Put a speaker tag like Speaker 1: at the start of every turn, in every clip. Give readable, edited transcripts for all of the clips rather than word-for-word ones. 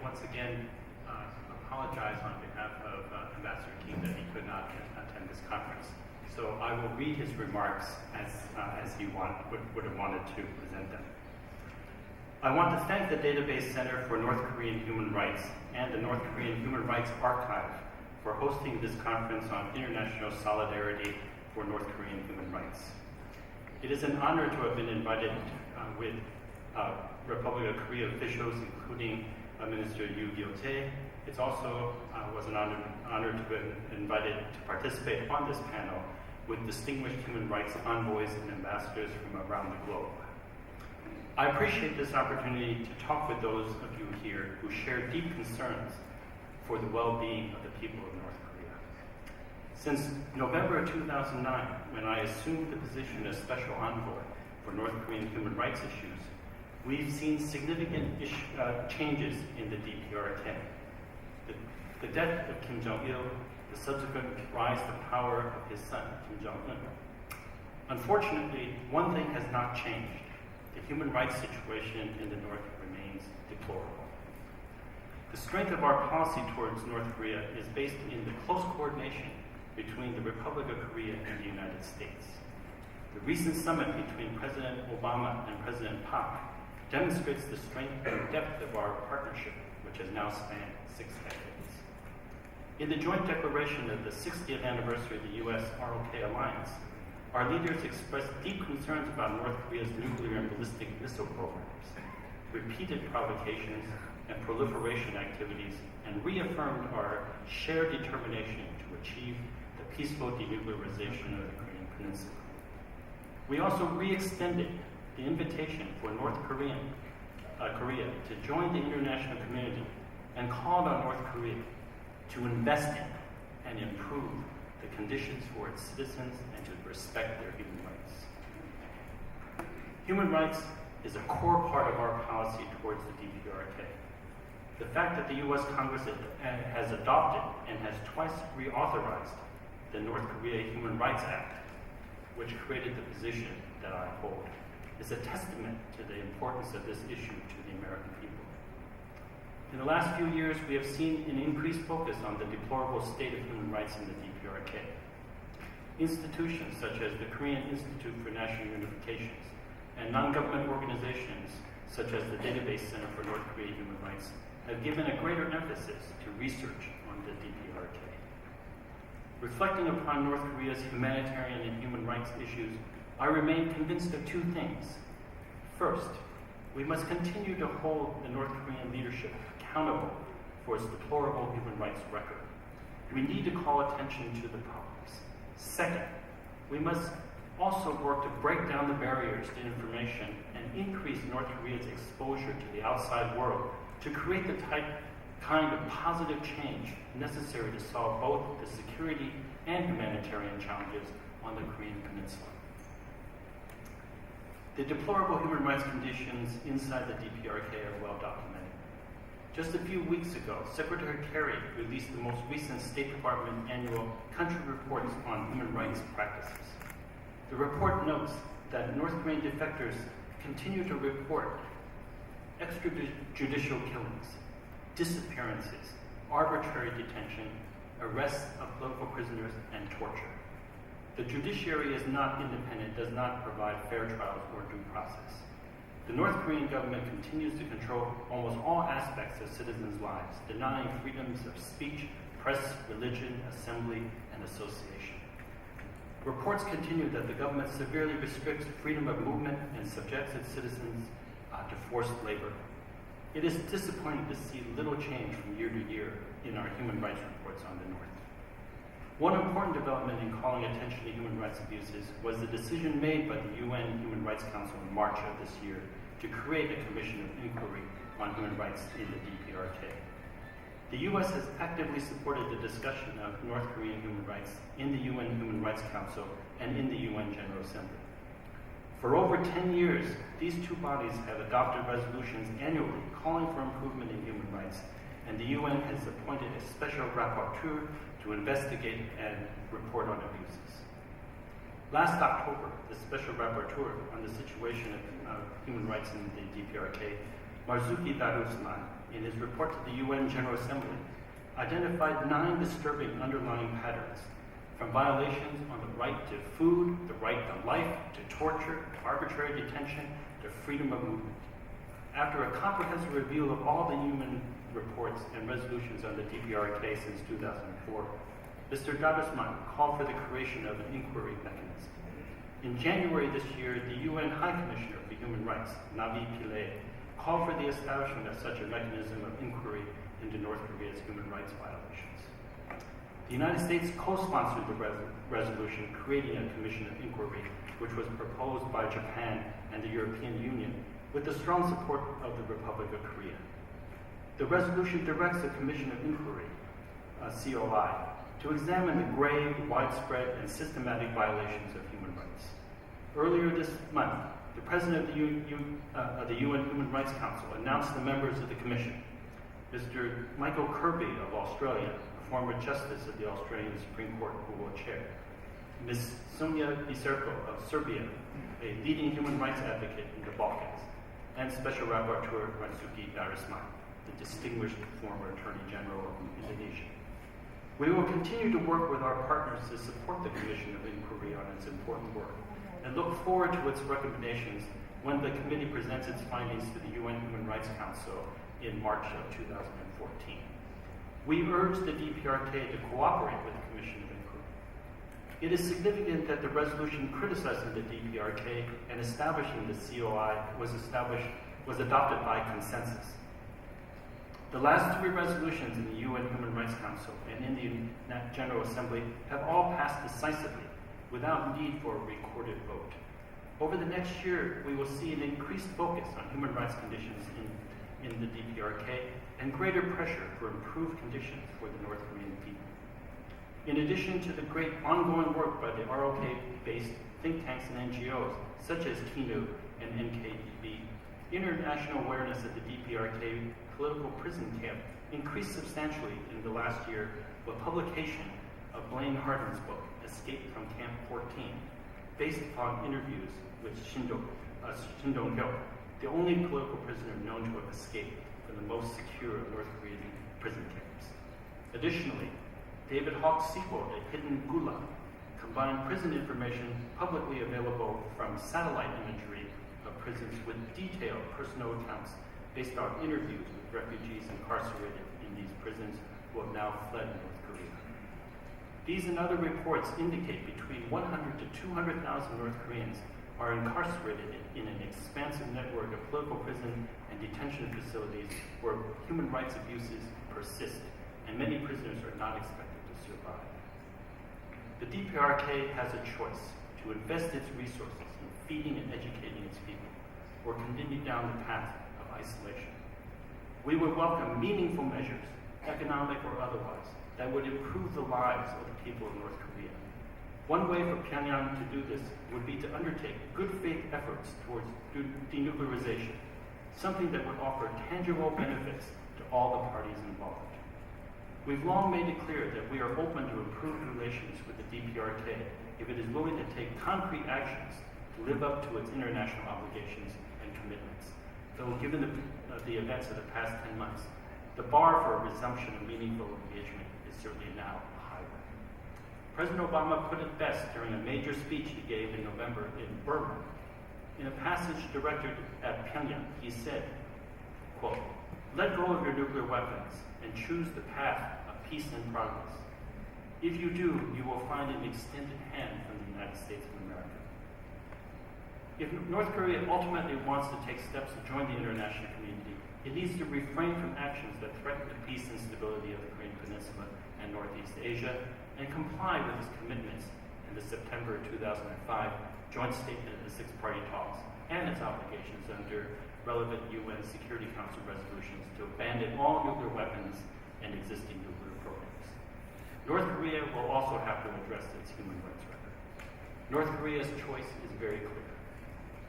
Speaker 1: once again apologize on behalf of Ambassador King that he could not attend this conference. So I will read his remarks as he would have wanted to present them. I want to thank the Database Center for North Korean Human Rights and the North Korean Human Rights Archive for hosting this conference on international solidarity for North Korean human rights. It is an honor to have been invited with Republic of Korea officials, including Minister Yu Gyo-tae. It also was an honor to be invited to participate on this panel with distinguished human rights envoys and ambassadors from around the globe. I appreciate this opportunity to talk with those of you here who share deep concerns for the well-being of the people of North Korea. Since November of 2009, when I assumed the position as Special Envoy for North Korean human rights issues, we've seen significant changes in the DPRK. The death of Kim Jong-il, the subsequent rise to power of his son, Kim Jong-un. Unfortunately, one thing has not changed. The human rights situation in the North remains deplorable. The strength of our policy towards North Korea is based in the close coordination between the Republic of Korea and the United States. The recent summit between President Obama and President Park demonstrates the strength and depth of our partnership, which has now spanned 6 decades. In the joint declaration of the 60th anniversary of the U.S.-ROK alliance, our leaders expressed deep concerns about North Korea's nuclear and ballistic missile programs, repeated provocations and proliferation activities, and reaffirmed our shared determination to achieve the peaceful denuclearization of the Korean Peninsula. We also re-extended the invitation for North Korea to join the international community and called on North Korea to invest in and improve the conditions for its citizens and to respect their human rights. Human rights is a core part of our policy towards the DPRK. The fact that the U.S. Congress has adopted and has twice reauthorized the North Korea Human Rights Act, which created the position that I hold, is a testament to the importance of this issue to the American people. In the last few years, we have seen an increased focus on the deplorable state of human rights in the DPRK. Institutions such as the Korean Institute for National Unifications and non-government organizations such as the Database Center for North Korean Human Rights have given a greater emphasis to research on the DPRK. Reflecting upon North Korea's humanitarian and human rights issues, I remain convinced of 2 things. First, we must continue to hold the North Korean leadership accountable for its deplorable human rights record. We need to call attention to the problems. Second, we must also work to break down the barriers to information and increase North Korea's exposure to the outside world to create the kind of positive change necessary to solve both the security and humanitarian challenges on the Korean Peninsula. The deplorable human rights conditions inside the DPRK are well documented. Just a few weeks ago, Secretary Kerry released the most recent State Department annual country reports on human rights practices. The report notes that North Korean defectors continue to report extrajudicial killings, disappearances, arbitrary detention, arrests of political prisoners, and torture. The judiciary is not independent, does not provide fair trials or due process. The North Korean government continues to control almost all aspects of citizens' lives, denying freedoms of speech, press, religion, assembly, and association. Reports continue that the government severely restricts freedom of movement and subjects its citizens to forced labor. It is disappointing to see little change from year to year in our human rights reports on the North. One important development in calling attention to human rights abuses was the decision made by the UN Human Rights Council in March of this year to create a commission of inquiry on human rights in the DPRK. The U.S. has actively supported the discussion of North Korean human rights in the UN Human Rights Council and in the UN General Assembly. For over 10 years, these 2 bodies have adopted resolutions annually calling for improvement in human rights, and the UN has appointed a special rapporteur to investigate and report on abuses. Last October, the Special Rapporteur on the situation of human rights in the DPRK Marzuki Darusman, in his report to the UN General Assembly, identified 9 disturbing underlying patterns, from violations on the right to food, the right to life, to torture, to arbitrary detention, to freedom of movement. After a comprehensive review of all the human reports and resolutions on the DPRK since 2004, Mr. Darusman called for the creation of an inquiry mechanism. In January this year, the UN High Commissioner for Human Rights, Navi Pillay, called for the establishment of such a mechanism of inquiry into North Korea's human rights violations. The United States co-sponsored the resolution creating a commission of inquiry, which was proposed by Japan and the European Union with the strong support of the Republic of Korea. The resolution directs a commission of inquiry, COI, to examine the grave, widespread, and systematic violations of human rights. Earlier this month, the President of the UN Human Rights Council announced the members of the Commission: Mr. Michael Kirby of Australia, a former Justice of the Australian Supreme Court who will chair; Ms. Sonja Biserko of Serbia, a leading human rights advocate in the Balkans; and Special Rapporteur Marzuki Darusman, the distinguished former Attorney General of Indonesia. We will continue to work with our partners to support the Commission of Inquiry on its important work, and look forward to its recommendations when the committee presents its findings to the UN Human Rights Council in March of 2014. We urge the DPRK to cooperate with the Commission of Inquiry. It is significant that the resolution criticizing the DPRK and establishing the COI was adopted by consensus. The last 3 resolutions in the UN Human Rights Council and in the General Assembly have all passed decisively without need for a recorded vote. Over the next year, we will see an increased focus on human rights conditions in the DPRK and greater pressure for improved conditions for the North Korean people. In addition to the great ongoing work by the ROK-based think tanks and NGOs, such as KINU and NKDB, international awareness of the DPRK political prison camp increased substantially in the last year with publication of Blaine Hardin's book, Escape from Camp 14, based upon interviews with Shin Dong-hyuk, the only political prisoner known to have escaped from the most secure of North Korean prison camps. Additionally, David Hawk's sequel, A Hidden Gulag, combined prison information publicly available from satellite imagery of prisons with detailed personal accounts based on interviews with refugees incarcerated in these prisons who have now fled North Korea. These and other reports indicate between 100,000 to 200,000 North Koreans are incarcerated in an expansive network of political prison and detention facilities where human rights abuses persist, and many prisoners are not expected to survive. The DPRK has a choice to invest its resources in feeding and educating its people, or continue down the path of isolation. We would welcome meaningful measures, economic or otherwise, that would improve the lives of the people of North Korea. One way for Pyongyang to do this would be to undertake good faith efforts towards denuclearization, something that would offer tangible benefits to all the parties involved. We've long made it clear that we are open to improved relations with the DPRK if it is willing to take concrete actions to live up to its international obligations and commitments. Though given the events of the past 10 months, the bar for a resumption of meaningful engagement is certainly now higher. President Obama put it best during a major speech he gave in November in Burma. In a passage directed at Pyongyang, he said, quote, "Let go of your nuclear weapons and choose the path of peace and progress. If you do, you will find an extended hand from the United States of America." If North Korea ultimately wants to take steps to join the international community, it needs to refrain from actions that threaten the peace and stability of the Korean Peninsula and Northeast Asia, and comply with its commitments in the September 2005 joint statement of the Six-Party Talks and its obligations under relevant UN Security Council resolutions to abandon all nuclear weapons and existing nuclear programs. North Korea will also have to address its human rights record. North Korea's choice is very clear.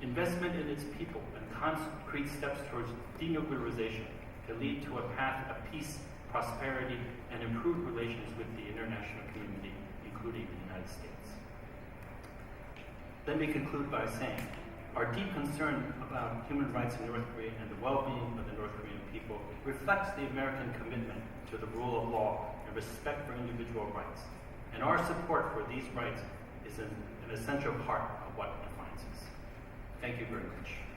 Speaker 1: Investment in its people and concrete steps towards denuclearization can lead to a path of peace, prosperity, and improved relations with the international community, including the United States. Let me conclude by saying, our deep concern about human rights in North Korea and the well-being of the North Korean people reflects the American commitment to the rule of law and respect for individual rights. And our support for these rights is an essential part of what defines us. Thank you very much.